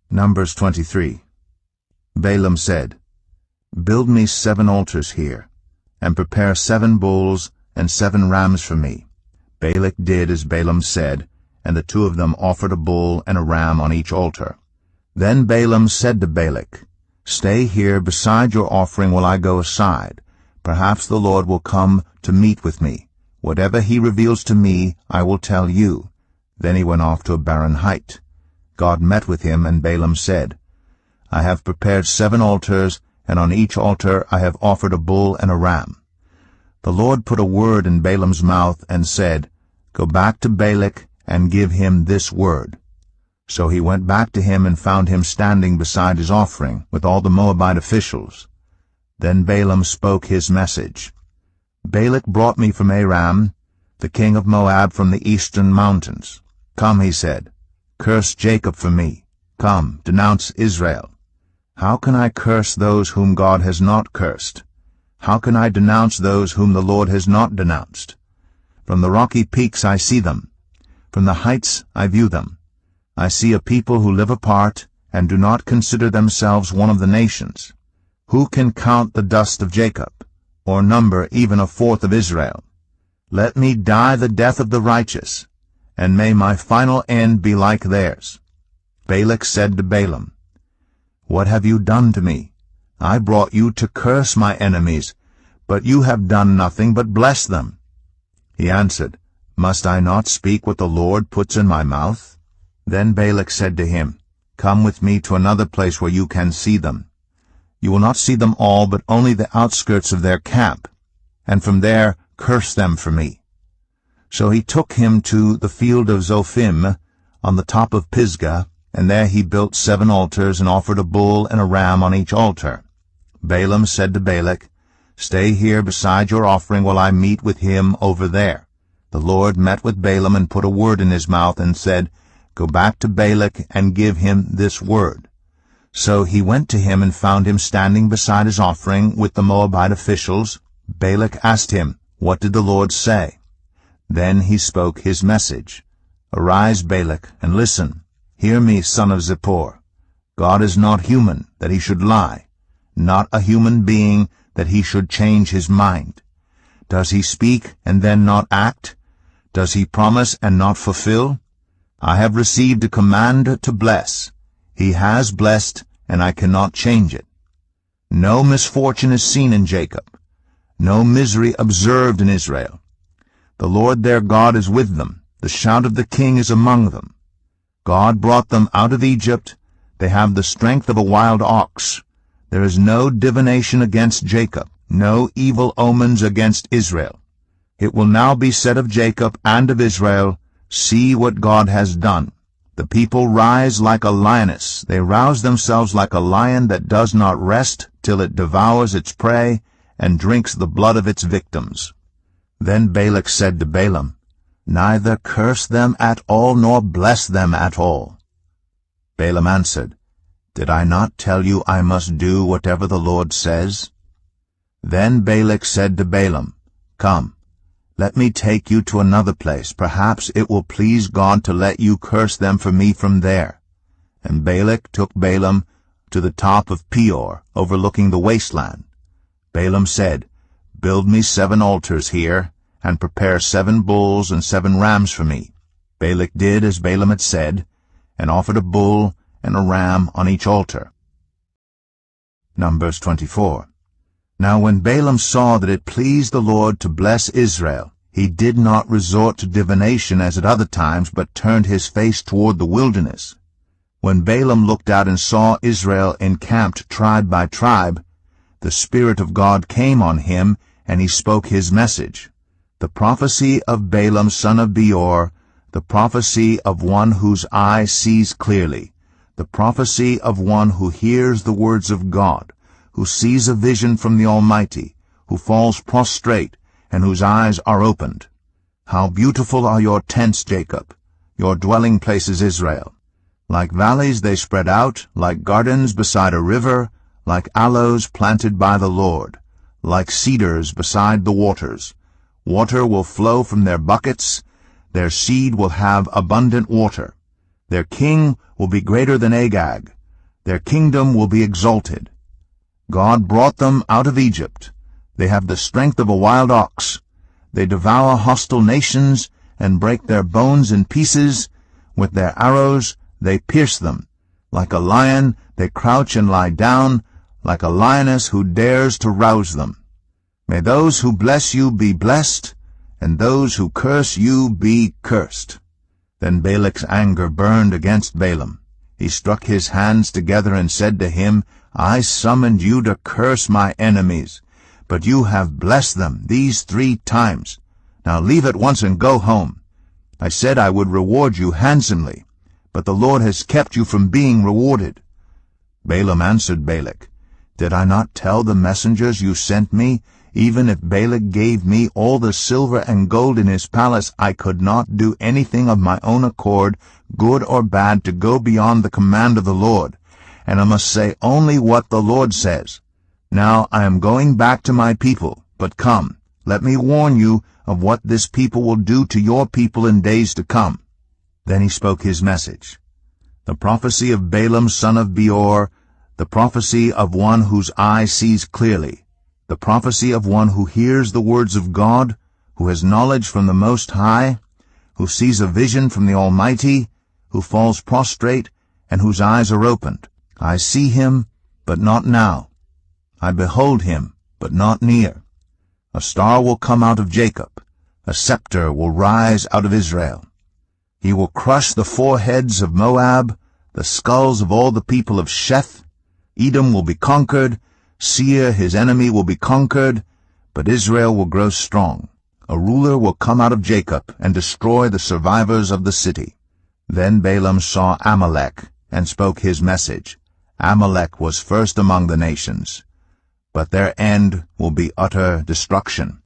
Numbers 23. Balaam said, Build me 7 altars here, and prepare 7 bulls and 7 rams for me. Balak did as Balaam said, and the 2 of them offered a bull and a ram on each altar. Then Balaam said to Balak, Stay here beside your offering while I go aside. Perhaps the Lord will come to meet with me. Whatever he reveals to me, I will tell you. Then he went off to a barren height. God met with him, and Balaam said, I have prepared 7 altars, and on each altar I have offered a bull and a ram. The Lord put a word in Balaam's mouth and said, Go back to Balak and give him this word. So he went back to him and found him standing beside his offering with all the Moabite officials. Then Balaam spoke his message. Balak brought me from Aram, the king of Moab, from the eastern mountains. Come, he said, curse Jacob for me. Come, denounce Israel. How can I curse those whom God has not cursed? How can I denounce those whom the Lord has not denounced? From the rocky peaks I see them. From the heights I view them. I see a people who live apart and do not consider themselves one of the nations. Who can count the dust of Jacob, or number even 1/4 of Israel? Let me die the death of the righteous, and may my final end be like theirs. Balak said to Balaam, What have you done to me? I brought you to curse my enemies, but you have done nothing but bless them. He answered, Must I not speak what the Lord puts in my mouth? Then Balak said to him, Come with me to another place where you can see them. You will not see them all, but only the outskirts of their camp, and from there curse them for me. So he took him to the field of Zophim on the top of Pisgah, and there he built 7 altars and offered a bull and a ram on each altar. Balaam said to Balak, Stay here beside your offering while I meet with him over there. The Lord met with Balaam and put a word in his mouth and said, Go back to Balak and give him this word. So he went to him and found him standing beside his offering with the Moabite officials. Balak asked him, What did the Lord say? Then he spoke his message. Arise, Balak, and listen. Hear me, son of Zippor. God is not human, that he should lie, not a human being, that he should change his mind. Does he speak and then not act? Does he promise and not fulfill? I have received a command to bless. He has blessed, and I cannot change it. No misfortune is seen in Jacob, no misery observed in Israel. The Lord their God is with them. The shout of the king is among them. God brought them out of Egypt. They have the strength of a wild ox. There is no divination against Jacob, no evil omens against Israel. It will now be said of Jacob and of Israel, See what God has done. The people rise like a lioness. They rouse themselves like a lion that does not rest till it devours its prey and drinks the blood of its victims. Then Balak said to Balaam, Neither curse them at all nor bless them at all. Balaam answered, Did I not tell you I must do whatever the Lord says? Then Balak said to Balaam, Come, let me take you to another place. Perhaps it will please God to let you curse them for me from there. And Balak took Balaam to the top of Peor, overlooking the wasteland. Balaam said, Build me 7 altars here, and prepare 7 bulls and 7 rams for me. Balak did as Balaam had said, and offered a bull and a ram on each altar. Numbers 24. Now when Balaam saw that it pleased the Lord to bless Israel, he did not resort to divination as at other times, but turned his face toward the wilderness. When Balaam looked out and saw Israel encamped tribe by tribe, the Spirit of God came on him, and he spoke his message. The prophecy of Balaam son of Beor, the prophecy of one whose eye sees clearly, the prophecy of one who hears the words of God, who sees a vision from the Almighty, who falls prostrate, and whose eyes are opened. How beautiful are your tents, Jacob, your dwelling places, Israel. Like valleys they spread out, like gardens beside a river, like aloes planted by the Lord, like cedars beside the waters. Water will flow from their buckets, their seed will have abundant water. Their king will be greater than Agag, Their kingdom will be exalted. God brought them out of Egypt. They have the strength of a wild ox. They devour hostile nations and break their bones in pieces. With their arrows they pierce them. Like a lion they crouch and lie down, like a lioness who dares to rouse them. May those who bless you be blessed, and those who curse you be cursed. Then Balak's anger burned against Balaam. He struck his hands together and said to him, I summoned you to curse my enemies, but you have blessed them these 3 times. Now leave at once and go home. I said I would reward you handsomely, but the Lord has kept you from being rewarded. Balaam answered Balak, Did I not tell the messengers you sent me, even if Balak gave me all the silver and gold in his palace, I could not do anything of my own accord, good or bad, to go beyond the command of the Lord, and I must say only what the Lord says. Now I am going back to my people, but come, let me warn you of what this people will do to your people in days to come. Then he spoke his message. The prophecy of Balaam son of Beor, the prophecy of one whose eye sees clearly, the prophecy of one who hears the words of God, who has knowledge from the Most High, who sees a vision from the Almighty, who falls prostrate, and whose eyes are opened. I see him, but not now. I behold him, but not near. A star will come out of Jacob, a scepter will rise out of Israel. He will crush the foreheads of Moab, the skulls of all the people of Sheth. Edom will be conquered, Seir his enemy will be conquered, but Israel will grow strong. A ruler will come out of Jacob and destroy the survivors of the city. Then Balaam saw Amalek and spoke his message. Amalek was first among the nations, but their end will be utter destruction.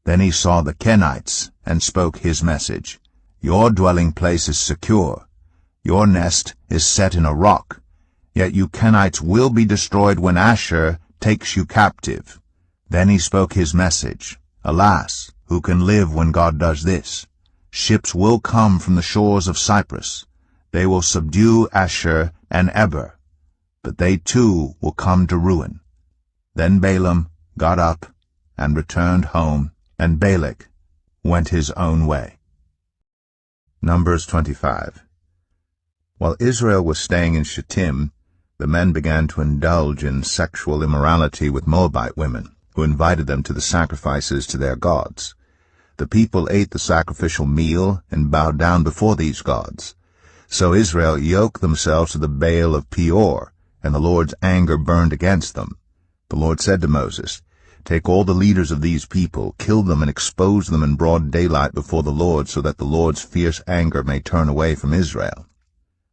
Then he saw the Kenites and spoke his message. Your dwelling place is secure. Your nest is set in a rock. Yet you Kenites will be destroyed when Asshur takes you captive. Then he spoke his message. Alas, who can live when God does this? Ships will come from the shores of Cyprus. They will subdue Asshur and Eber, but they too will come to ruin. Then Balaam got up and returned home, and Balak went his own way. Numbers 25. While Israel was staying in Shittim, the men began to indulge in sexual immorality with Moabite women, who invited them to the sacrifices to their gods. The people ate the sacrificial meal and bowed down before these gods. So Israel yoked themselves to the Baal of Peor, and the Lord's anger burned against them. The Lord said to Moses, Take all the leaders of these people, kill them and expose them in broad daylight before the Lord, so that the Lord's fierce anger may turn away from Israel.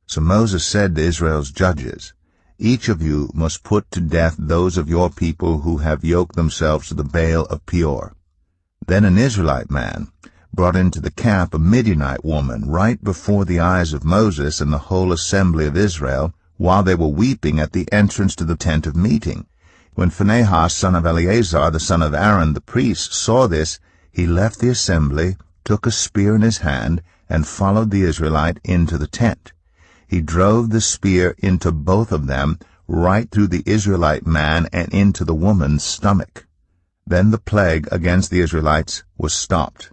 So Moses said to Israel's judges, Each of you must put to death those of your people who have yoked themselves to the Baal of Peor. Then an Israelite man brought into the camp a Midianite woman right before the eyes of Moses and the whole assembly of Israel, while they were weeping at the entrance to the tent of meeting. When Phinehas, son of Eleazar, the son of Aaron, the priest, saw this, he left the assembly, took a spear in his hand, and followed the Israelite into the tent. He drove the spear into both of them, right through the Israelite man and into the woman's stomach. Then the plague against the Israelites was stopped.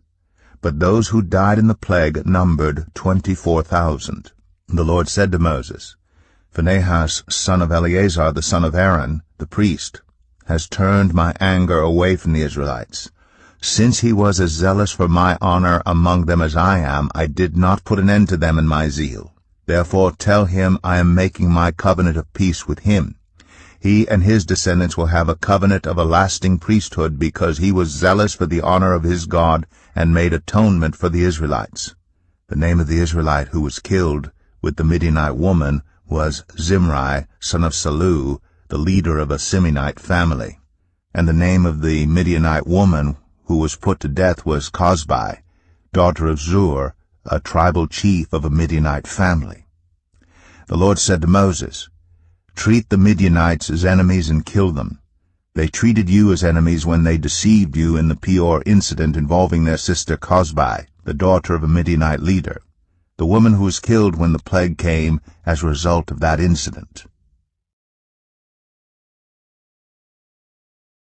But those who died in the plague numbered 24,000. The Lord said to Moses, Phinehas, son of Eleazar, the son of Aaron, the priest, has turned my anger away from the Israelites. Since he was as zealous for my honor among them as I am, I did not put an end to them in my zeal. Therefore tell him I am making my covenant of peace with him. He and his descendants will have a covenant of a lasting priesthood, because he was zealous for the honor of his God and made atonement for the Israelites. The name of the Israelite who was killed with the Midianite woman was Zimri, son of Salu, the leader of a Simeonite family. And the name of the Midianite woman who was put to death was Cosbi, daughter of Zur, a tribal chief of a Midianite family. The Lord said to Moses, Treat the Midianites as enemies and kill them. They treated you as enemies when they deceived you in the Peor incident involving their sister Cosbi, the daughter of a Midianite leader, the woman who was killed when the plague came as a result of that incident.